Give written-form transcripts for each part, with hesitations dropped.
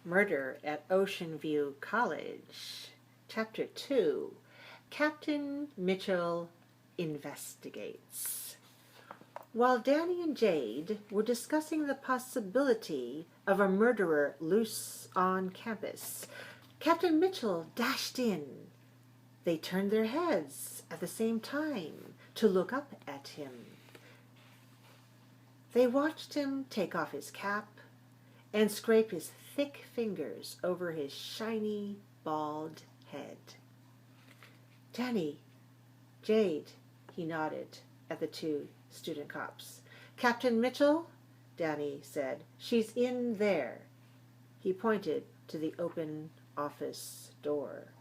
Murder at Ocean View College. Chapter 2. Captain Mitchell Investigates. While Danny and Jade were discussing the possibility of a murderer loose on campus, Captain Mitchell dashed in. They turned their heads at the same time to look up at him. They watched him take off his cap and scrape his thick fingers over his shiny, bald head. "Danny, Jade," he nodded at the two student cops. "Captain Mitchell," Danny said, "she's in there." He pointed to the open office door.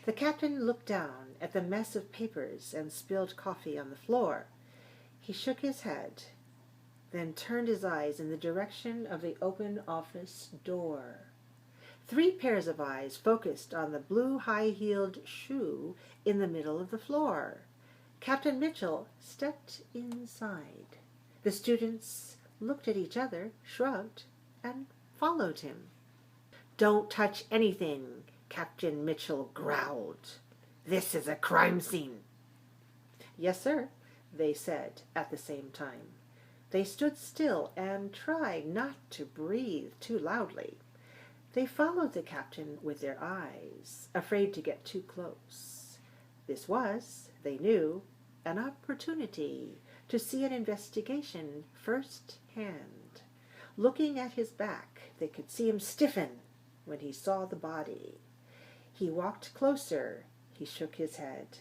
The captain looked down at the mess of papers and spilled coffee on the floor. He shook his head, then turned his eyes in the direction of the open office door. 3 pairs of eyes focused on the blue high-heeled shoe in the middle of the floor. Captain Mitchell stepped inside. The students looked at each other, shrugged, and followed him. "Don't touch anything," Captain Mitchell growled. "This is a crime scene." "Yes, sir," they said at the same time. They stood still and tried not to breathe too loudly. They followed the captain with their eyes, afraid to get too close. This was, they knew, an opportunity to see an investigation first-hand. Looking at his back, they could see him stiffen when he saw the body. He walked closer. He shook his head.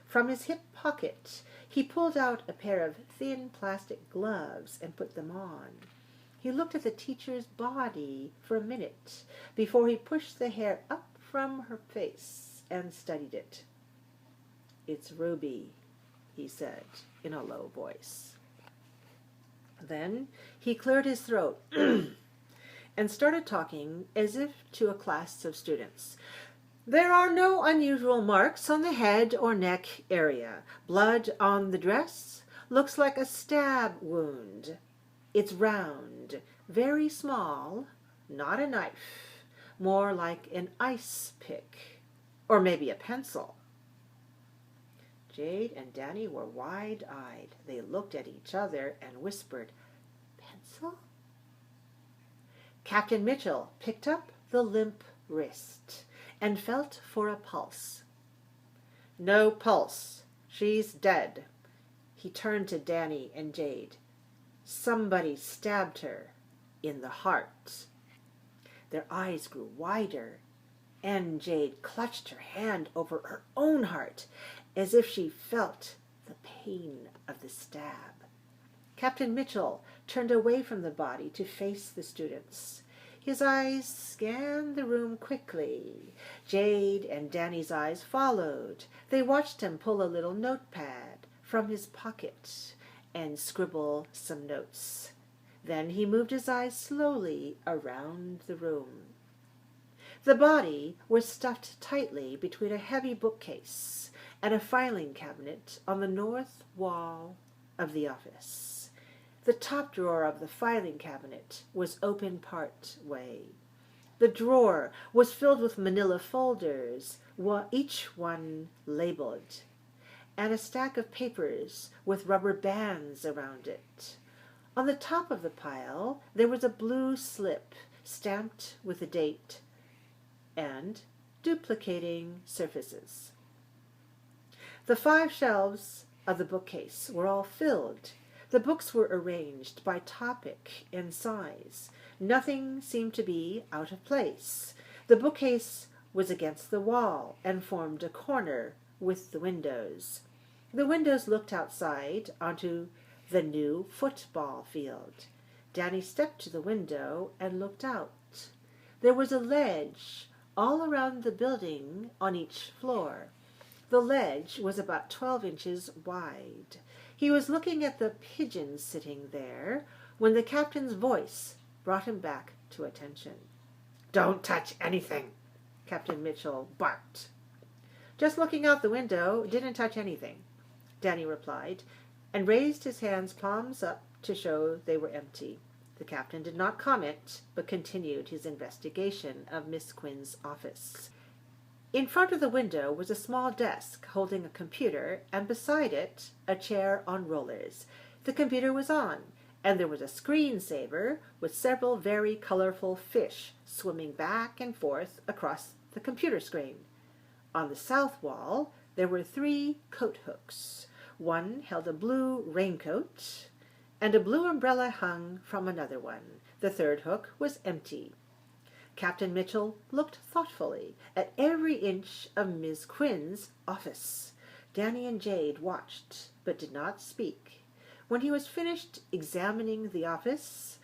From his hip pocket, he pulled out a pair of thin plastic gloves and put them on. He looked at the teacher's body for a minute before he pushed the hair up from her face and studied it. "It's Ruby," he said in a low voice. Then he cleared his throat and started talking as if to a class of students. "There are no unusual marks on the head or neck area. Blood on the dress looks like a stab wound. It's round, very small, not a knife, more like an ice pick, or maybe a pencil." Jade and Danny were wide-eyed. They looked at each other and whispered, "Pencil?" Captain Mitchell picked up the limp wrist and felt for a pulse. "No pulse. She's dead." He turned to Danny and Jade. "Somebody stabbed her in the heart." Their eyes grew wider, and Jade clutched her hand over her own heart as if she felt the pain of the stab. Captain Mitchell turned away from the body to face the students. His eyes scanned the room quickly. Jade and Danny's eyes followed. They watched him pull a little notepad from his pocket and scribble some notes. Then he moved his eyes slowly around the room. The body was stuffed tightly between a heavy bookcase and a filing cabinet on the north wall of the office. The top drawer of the filing cabinet was open part way. The drawer was filled with manila folders, each one labeled, and a stack of papers with rubber bands around it. On the top of the pile, there was a blue slip stamped with a date and duplicating surfaces. The 5 shelves of the bookcase were all filled. The books were arranged by topic and size. Nothing seemed to be out of place. The bookcase was against the wall and formed a corner with the windows. The windows looked outside onto the new football field. Danny stepped to the window and looked out. There was a ledge all around the building on each floor. The ledge was about 12 inches wide. He was looking at the pigeons sitting there when the captain's voice brought him back to attention. "Don't touch anything," Captain Mitchell barked. "Just looking out the window, didn't touch anything," Danny replied, and raised his hands palms up to show they were empty. The captain did not comment, but continued his investigation of Miss Quinn's office. In front of the window was a small desk holding a computer, and beside it a chair on rollers. The computer was on, and there was a screensaver with several very colorful fish swimming back and forth across the computer screen. On the south wall there were 3 coat hooks. One held a blue raincoat, and a blue umbrella hung from another one. The third hook was empty. Captain Mitchell looked thoughtfully at every inch of Miss Quinn's office. Danny and Jade watched, but did not speak. When he was finished examining the office,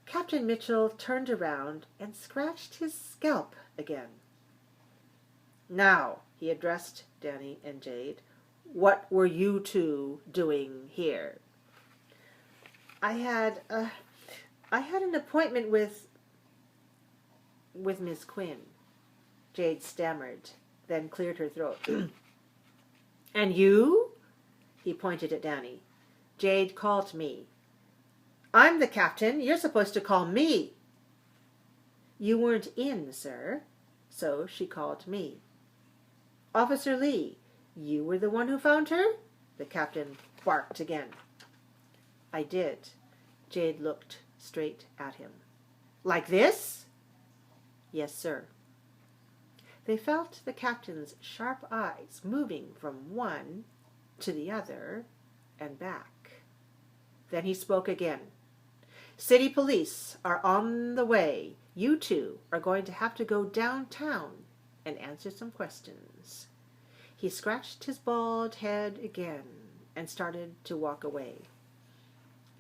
Captain Mitchell turned around and scratched his scalp again. "Now," he addressed Danny and Jade, "what were you 2 doing here?" I had an appointment with Miss Quinn," Jade stammered, then cleared her throat. "And you?" He pointed at Danny. "Jade called me." "I'm the captain. You're supposed to call me." "You weren't in, sir, so she called me." "Officer Lee, you were the one who found her?" The captain barked again. "I did." Jade looked straight at him. "Like this?" "Yes, sir." They felt the captain's sharp eyes moving from one to the other and back. Then he spoke again. "City police are on the way. You 2 are going to have to go downtown and answer some questions." He scratched his bald head again and started to walk away.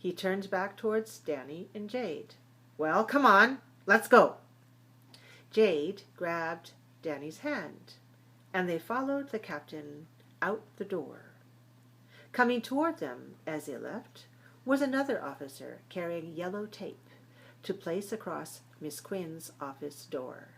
He turned back towards Danny and Jade. "Well, come on, let's go." Jade grabbed Danny's hand, and they followed the captain out the door. Coming toward them as they left was another officer carrying yellow tape to place across Miss Quinn's office door.